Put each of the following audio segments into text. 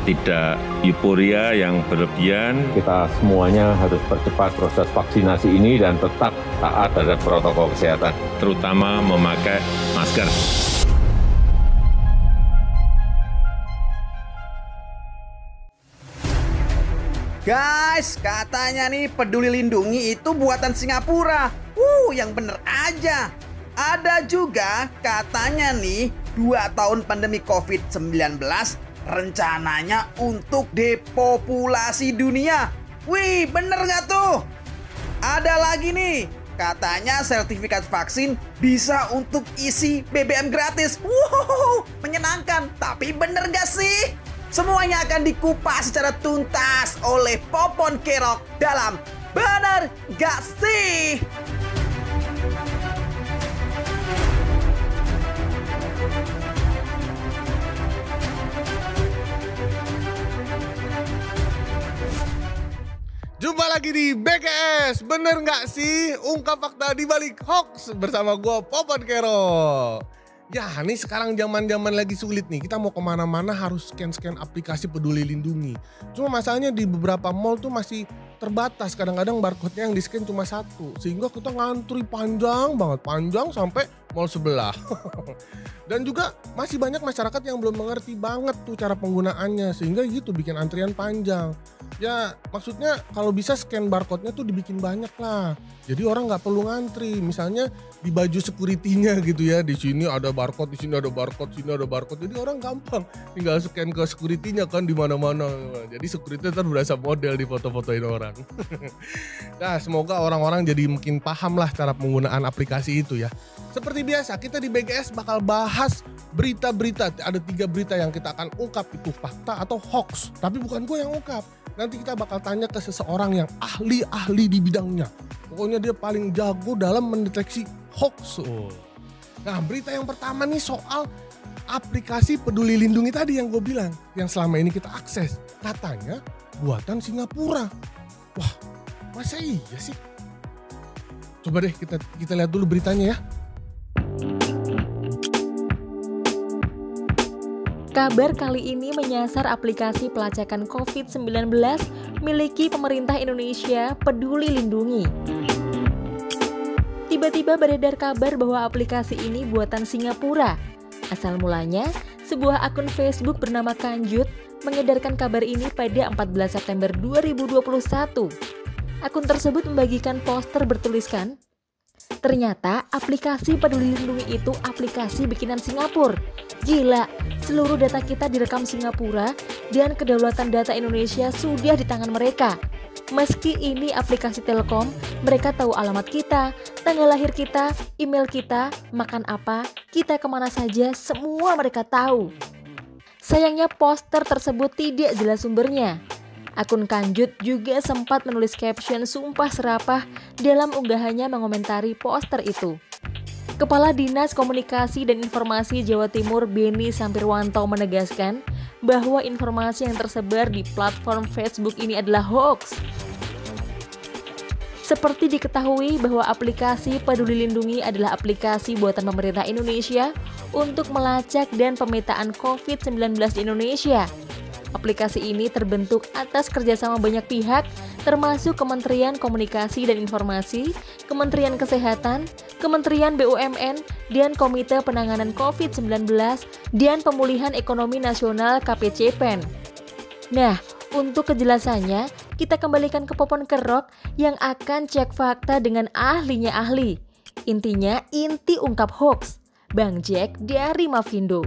tidak euforia yang berlebihan. Kita semuanya harus percepat proses vaksinasi ini dan tetap taat terhadap protokol kesehatan. Terutama memakai masker. Guys, katanya nih Peduli Lindungi itu buatan Singapura. Yang bener aja. Ada juga katanya nih 2 tahun pandemi COVID-19 rencananya untuk depopulasi dunia. Wih, bener nggak tuh? Ada lagi nih, katanya sertifikat vaksin bisa untuk isi BBM gratis. Wow, menyenangkan. Tapi bener nggak sih? Semuanya akan dikupas secara tuntas oleh Popon Kerok dalam Bener Nggak Sih? Jumpa lagi di BKS, bener nggak sih? Ungkap fakta di balik hoax bersama gue Popon Kero. Ya, nih sekarang zaman lagi sulit nih. Kita mau kemana-mana harus scan aplikasi Peduli Lindungi. Cuma masalahnya di beberapa mall tuh masih terbatas. Kadang-kadang barcode-nya yang di-scan cuma 1. Sehingga kita ngantri panjang banget. Panjang sampai mall sebelah. Dan juga masih banyak masyarakat yang belum mengerti banget tuh cara penggunaannya. Sehingga gitu bikin antrian panjang. Ya maksudnya kalau bisa scan barcode-nya tuh dibikin banyak lah. Jadi orang nggak perlu ngantri. Misalnya di baju security-nya gitu ya. Di sini ada barcode, di sini ada barcode, sini ada barcode. Jadi orang gampang tinggal scan ke security-nya kan di mana-mana. Jadi security ntar berasa model di foto-fotoin orang. Nah, semoga orang-orang jadi makin paham lah cara penggunaan aplikasi itu ya. Seperti biasa kita di BGS bakal bahas berita-berita. Ada 3 berita yang kita akan ungkap, itu fakta atau hoax. Tapi bukan gue yang ungkap. Nanti kita bakal tanya ke seseorang yang ahli di bidangnya. Pokoknya dia paling jago dalam mendeteksi hoax. Nah, berita yang pertama nih soal aplikasi Peduli Lindungi tadi yang gue bilang. Yang selama ini kita akses. Katanya buatan Singapura. Wah, masa iya sih? Coba deh kita lihat dulu beritanya ya. Kabar kali ini menyasar aplikasi pelacakan COVID-19 miliki pemerintah Indonesia, Peduli Lindungi. Tiba-tiba beredar kabar bahwa aplikasi ini buatan Singapura. Asal mulanya, sebuah akun Facebook bernama Kanjut mengedarkan kabar ini pada 14 September 2021. Akun tersebut membagikan poster bertuliskan, ternyata aplikasi Peduli Lindungi itu aplikasi bikinan Singapura. Gila, seluruh data kita direkam Singapura dan kedaulatan data Indonesia sudah di tangan mereka. Meski ini aplikasi Telkom, mereka tahu alamat kita, tanggal lahir kita, email kita, makan apa, kita kemana saja, semua mereka tahu. Sayangnya poster tersebut tidak jelas sumbernya. Akun Kanjut juga sempat menulis caption sumpah serapah dalam unggahannya mengomentari poster itu. Kepala Dinas Komunikasi dan Informasi Jawa Timur Beni Sampirwanto menegaskan bahwa informasi yang tersebar di platform Facebook ini adalah hoax. Seperti diketahui bahwa aplikasi Peduli Lindungi adalah aplikasi buatan pemerintah Indonesia untuk melacak dan pemetaan COVID-19 di Indonesia. Aplikasi ini terbentuk atas kerjasama banyak pihak, termasuk Kementerian Komunikasi dan Informasi, Kementerian Kesehatan, Kementerian BUMN, dan Komite Penanganan COVID-19 dan Pemulihan Ekonomi Nasional KPCPEN. Nah, untuk kejelasannya, kita kembalikan ke Popon Kerok yang akan cek fakta dengan ahlinya ahli. Intinya, inti ungkap hoax. Bang Jack dari Mavindo.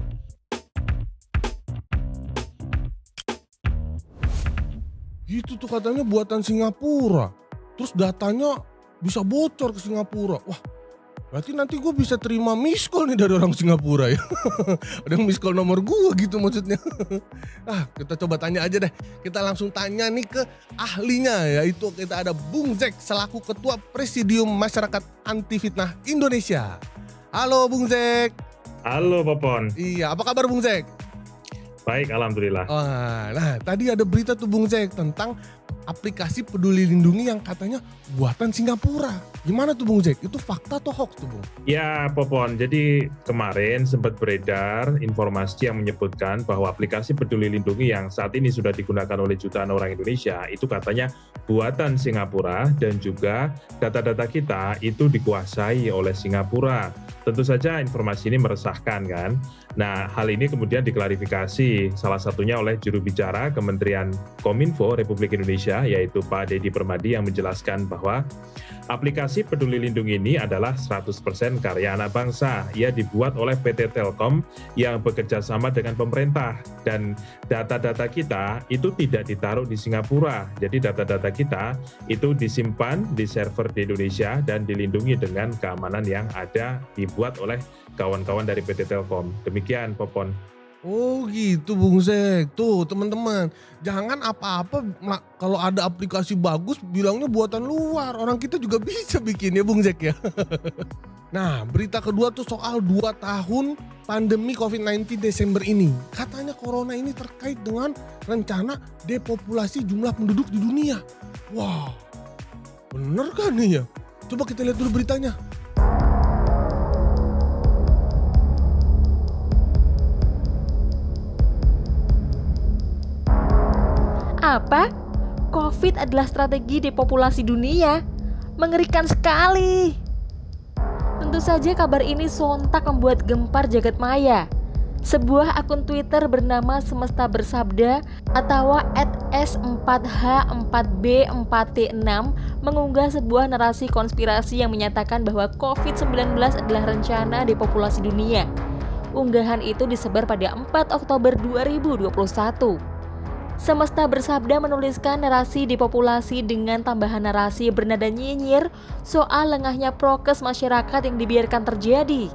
Itu tuh katanya buatan Singapura. Terus datanya bisa bocor ke Singapura. Wah, berarti nanti gue bisa terima miss call nih dari orang Singapura ya. Ada yang miss call nomor gue gitu maksudnya. Kita coba tanya aja deh. Kita langsung tanya nih ke ahlinya, yaitu kita ada Bung Zek selaku Ketua Presidium Masyarakat Anti Fitnah Indonesia. Halo Bung Zek. Halo Popon. Iya, apa kabar Bung Zek? Baik, alhamdulillah. Nah, tadi ada berita tuh Bung Zek tentang aplikasi Peduli Lindungi yang katanya buatan Singapura. Gimana tuh Bung Jack? Itu fakta atau hoax tuh Bung? Ya Popon, jadi kemarin sempat beredar informasi yang menyebutkan bahwa aplikasi Peduli Lindungi yang saat ini sudah digunakan oleh jutaan orang Indonesia itu katanya buatan Singapura dan juga data-data kita itu dikuasai oleh Singapura. Tentu saja informasi ini meresahkan kan. Nah, hal ini kemudian diklarifikasi salah satunya oleh juru bicara Kementerian Kominfo Republik Indonesia yaitu Pak Deddy Permadi yang menjelaskan bahwa aplikasi Peduli Lindungi ini adalah 100% karya anak bangsa. Ia dibuat oleh PT Telkom yang bekerja sama dengan pemerintah dan data-data kita itu tidak ditaruh di Singapura. Jadi data-data kita itu disimpan di server di Indonesia dan dilindungi dengan keamanan yang ada dibuat oleh kawan-kawan dari PT Telkom. Demikian Popon. Oh gitu Bung Jack. Tuh teman-teman, jangan apa-apa kalau ada aplikasi bagus bilangnya buatan luar. Orang kita juga bisa bikin ya Bung Jack ya. Nah, berita kedua tuh soal 2 tahun pandemi COVID-19 Desember ini. Katanya corona ini terkait dengan rencana depopulasi jumlah penduduk di dunia. Wah, bener kan nih ya? Coba kita lihat dulu beritanya. Apa? COVID adalah strategi depopulasi dunia? Mengerikan sekali. Tentu saja kabar ini sontak membuat gempar jagat maya. Sebuah akun Twitter bernama Semesta Bersabda atau @S4H4B4T6 mengunggah sebuah narasi konspirasi yang menyatakan bahwa COVID-19 adalah rencana depopulasi dunia. Unggahan itu disebar pada 4 Oktober 2021. Semesta Bersabda menuliskan narasi depopulasi dengan tambahan narasi bernada nyinyir soal lengahnya prokes masyarakat yang dibiarkan terjadi.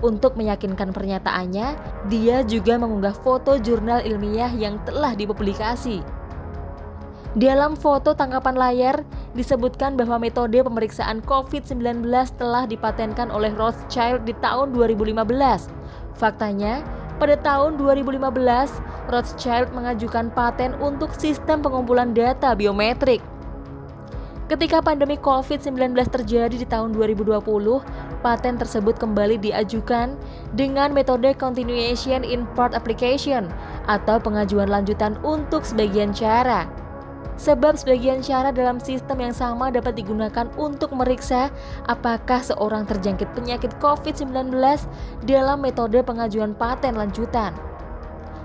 Untuk meyakinkan pernyataannya, dia juga mengunggah foto jurnal ilmiah yang telah dipublikasi. Dalam foto tangkapan layar, disebutkan bahwa metode pemeriksaan COVID-19 telah dipatenkan oleh Rothschild di tahun 2015. Faktanya, pada tahun 2015, Rothschild mengajukan paten untuk sistem pengumpulan data biometrik. Ketika pandemi COVID-19 terjadi di tahun 2020, paten tersebut kembali diajukan dengan metode Continuation in Part Application atau pengajuan lanjutan untuk sebagian cara. Sebab sebagian cara dalam sistem yang sama dapat digunakan untuk meriksa apakah seorang terjangkit penyakit COVID-19 dalam metode pengajuan paten lanjutan.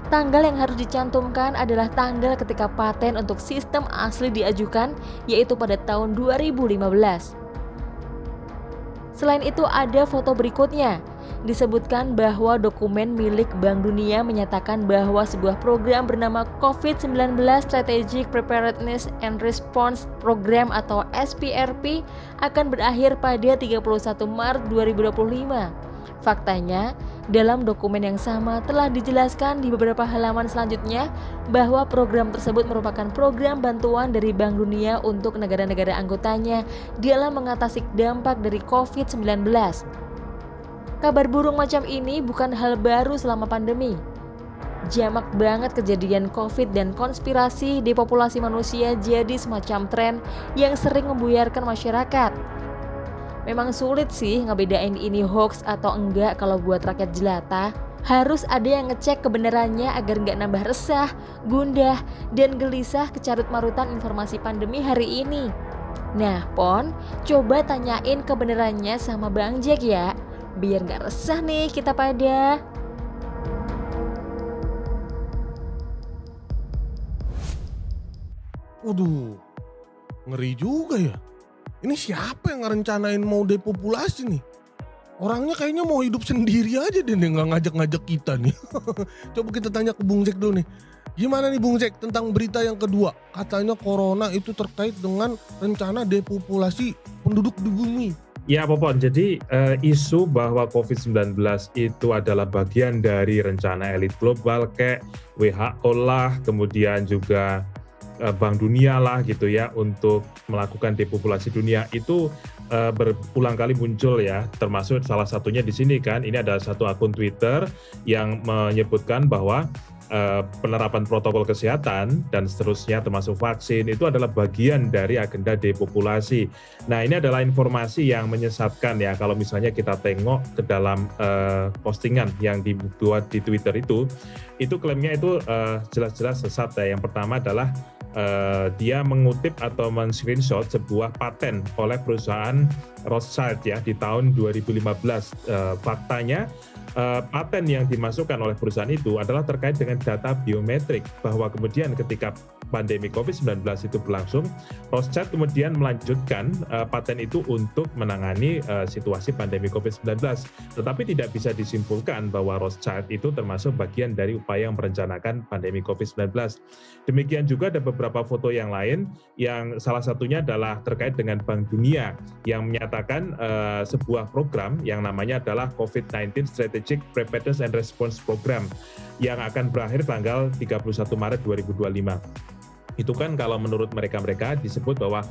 Tanggal yang harus dicantumkan adalah tanggal ketika paten untuk sistem asli diajukan, yaitu pada tahun 2015. Selain itu ada foto berikutnya. Disebutkan bahwa dokumen milik Bank Dunia menyatakan bahwa sebuah program bernama COVID-19 Strategic Preparedness and Response Program atau SPRP akan berakhir pada 31 Maret 2025. Faktanya, dalam dokumen yang sama telah dijelaskan di beberapa halaman selanjutnya bahwa program tersebut merupakan program bantuan dari Bank Dunia untuk negara-negara anggotanya dalam mengatasi dampak dari COVID-19. Kabar burung macam ini bukan hal baru selama pandemi. Jamak banget kejadian COVID dan konspirasi depopulasi manusia jadi semacam tren yang sering membuyarkan masyarakat. Memang sulit sih ngebedain ini hoax atau enggak kalau buat rakyat jelata. Harus ada yang ngecek kebenarannya agar nggak nambah resah, gundah, dan gelisah kecarut-marutan informasi pandemi hari ini. Nah, Pon, coba tanyain kebenarannya sama Bang Jack ya, biar nggak resah nih kita pada. Waduh, ngeri juga ya. Ini siapa yang ngerencanain mau depopulasi nih? Orangnya kayaknya mau hidup sendiri aja deh, nggak ngajak-ngajak kita nih. Coba kita tanya ke Bung Jack dulu nih. Gimana nih Bung Jack tentang berita yang kedua? Katanya corona itu terkait dengan rencana depopulasi penduduk di bumi. Ya Popon, jadi isu bahwa COVID-19 itu adalah bagian dari rencana elit global kayak WHO lah, kemudian juga Bank Dunia lah gitu ya untuk melakukan depopulasi dunia itu berulang kali muncul ya, termasuk salah satunya di sini kan, ini ada satu akun Twitter yang menyebutkan bahwa penerapan protokol kesehatan dan seterusnya termasuk vaksin itu adalah bagian dari agenda depopulasi. Nah, ini adalah informasi yang menyesatkan ya kalau misalnya kita tengok ke dalam postingan yang dibuat di Twitter itu klaimnya itu jelas-jelas sesat ya. Yang pertama adalah dia mengutip atau men-screenshot sebuah paten oleh perusahaan Rothschild ya di tahun 2015. Faktanya paten yang dimasukkan oleh perusahaan itu adalah terkait dengan data biometrik, bahwa kemudian ketika pandemi COVID-19 itu berlangsung, Rothschild kemudian melanjutkan paten itu untuk menangani situasi pandemi COVID-19. Tetapi tidak bisa disimpulkan bahwa Rothschild itu termasuk bagian dari upaya merencanakan pandemi COVID-19. Demikian juga ada beberapa foto yang lain, yang salah satunya adalah terkait dengan Bank Dunia yang menyatakan sebuah program yang namanya adalah COVID-19 Strategic Preparedness and Response Program yang akan berakhir tanggal 31 Maret 2025. Itu kan kalau menurut mereka disebut bahwa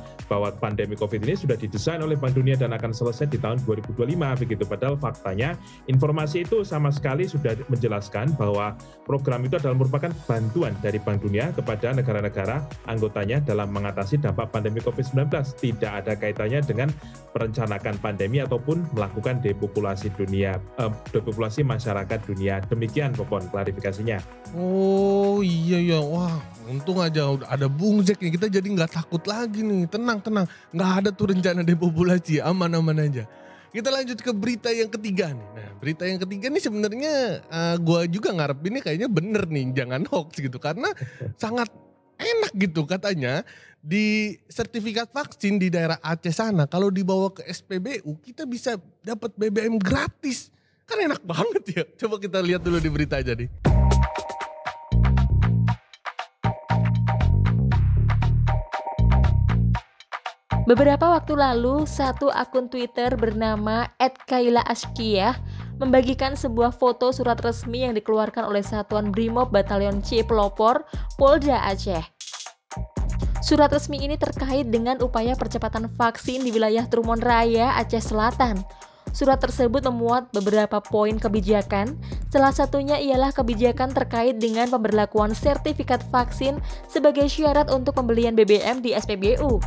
pandemi COVID ini sudah didesain oleh Bank Dunia dan akan selesai di tahun 2025 begitu. Padahal faktanya informasi itu sama sekali sudah menjelaskan bahwa program itu adalah merupakan bantuan dari Bank Dunia kepada negara-negara anggotanya dalam mengatasi dampak pandemi COVID-19. Tidak ada kaitannya dengan merencanakan pandemi ataupun melakukan depopulasi depopulasi masyarakat dunia. Demikian Popon klarifikasinya. Oh iya, wah untung aja ada Bung Jack nih, kita jadi nggak takut lagi nih, tenang, nggak ada tuh rencana depopulasi, aman-aman aja. Kita lanjut ke berita yang ketiga nih. Nah, berita yang ketiga nih sebenarnya gue juga ngarepinnya kayaknya bener nih, jangan hoax gitu, karena sangat enak gitu katanya di sertifikat vaksin di daerah Aceh sana kalau dibawa ke SPBU kita bisa dapat BBM gratis, kan enak banget ya. Coba kita lihat dulu di berita aja nih. Beberapa waktu lalu, satu akun Twitter bernama @kaila_ashkiyah membagikan sebuah foto surat resmi yang dikeluarkan oleh Satuan Brimob Batalion C Pelopor, Polda Aceh. Surat resmi ini terkait dengan upaya percepatan vaksin di wilayah Trumon Raya, Aceh Selatan. Surat tersebut memuat beberapa poin kebijakan, salah satunya ialah kebijakan terkait dengan pemberlakuan sertifikat vaksin sebagai syarat untuk pembelian BBM di SPBU.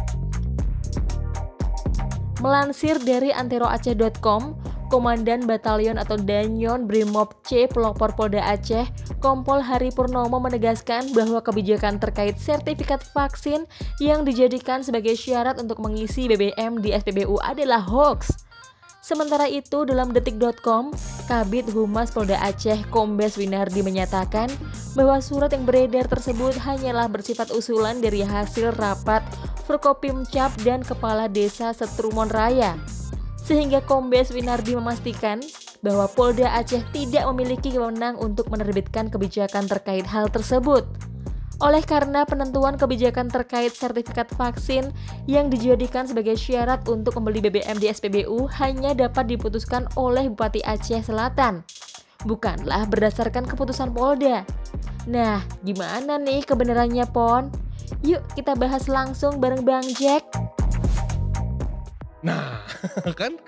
Melansir dari anteroaceh.com, Komandan Batalion atau Danyon Brimob C Pelopor Polda Aceh, Kompol Hari Purnomo menegaskan bahwa kebijakan terkait sertifikat vaksin yang dijadikan sebagai syarat untuk mengisi BBM di SPBU adalah hoax. Sementara itu, dalam detik.com, Kabid Humas Polda Aceh Kombes Winardi menyatakan bahwa surat yang beredar tersebut hanyalah bersifat usulan dari hasil rapat Forkopimcap dan Kepala Desa Setrumon Raya. Sehingga Kombes Winardi memastikan bahwa Polda Aceh tidak memiliki wewenang untuk menerbitkan kebijakan terkait hal tersebut. Oleh karena penentuan kebijakan terkait sertifikat vaksin yang dijadikan sebagai syarat untuk membeli BBM di SPBU hanya dapat diputuskan oleh Bupati Aceh Selatan, bukanlah berdasarkan keputusan Polda. Nah, gimana nih kebenarannya, Pon? Yuk kita bahas langsung bareng Bang Jack. Nah, kan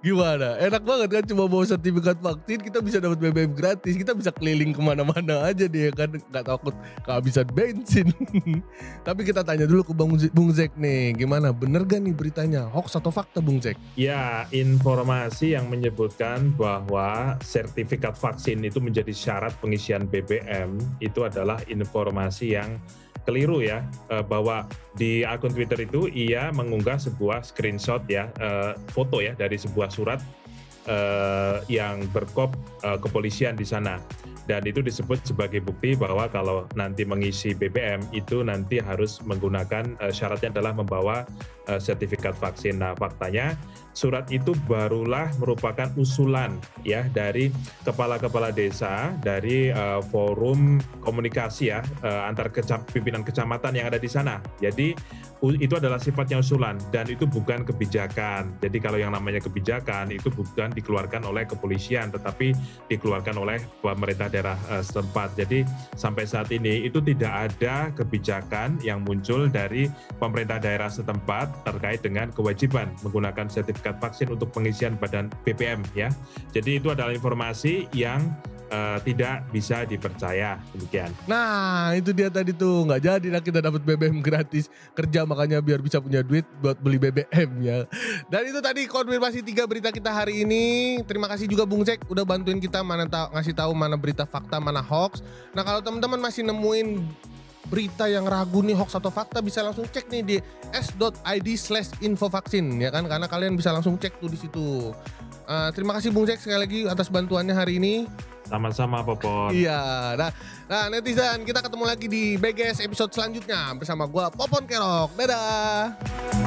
gimana? Enak banget kan, cuma bawa sertifikat vaksin kita bisa dapat BBM gratis, kita bisa keliling kemana-mana aja dia kan, nggak takut kehabisan bensin. Tapi kita tanya dulu ke Bung Jack nih, gimana? Bener gak nih beritanya? Hoax atau fakta Bung Jack? Ya, informasi yang menyebutkan bahwa sertifikat vaksin itu menjadi syarat pengisian BBM itu adalah informasi yang keliru ya, bahwa di akun Twitter itu ia mengunggah sebuah screenshot ya, foto ya dari sebuah surat yang berkop kepolisian di sana. Dan itu disebut sebagai bukti bahwa kalau nanti mengisi BBM itu nanti harus menggunakan syaratnya adalah membawa sertifikat vaksin. Nah, faktanya surat itu barulah merupakan usulan ya dari kepala-kepala desa dari forum komunikasi ya antar pimpinan kecamatan yang ada di sana. Jadi itu adalah sifatnya usulan dan itu bukan kebijakan. Jadi kalau yang namanya kebijakan itu bukan dikeluarkan oleh kepolisian tetapi dikeluarkan oleh pemerintah daerah setempat. Jadi sampai saat ini itu tidak ada kebijakan yang muncul dari pemerintah daerah setempat terkait dengan kewajiban menggunakan sertifikat vaksin untuk pengisian badan BBM ya. Jadi itu adalah informasi yang tidak bisa dipercaya. Demikian. Nah itu dia tadi tuh, nggak jadi lah kita dapat BBM gratis, kerja makanya biar bisa punya duit buat beli BBM ya. Dan itu tadi konfirmasi 3 berita kita hari ini. Terima kasih juga Bung Jack udah bantuin kita ngasih tahu mana berita fakta mana hoax. Nah kalau teman-teman masih nemuin berita yang ragu nih hoax atau fakta, bisa langsung cek nih di s.id/infovaksin ya kan, karena kalian bisa langsung cek tuh di situ. Terima kasih Bung Jack sekali lagi atas bantuannya hari ini. Sama-sama Popon. Iya, nah netizen, kita ketemu lagi di BGS episode selanjutnya bersama gua Popon Kerok. Dadah.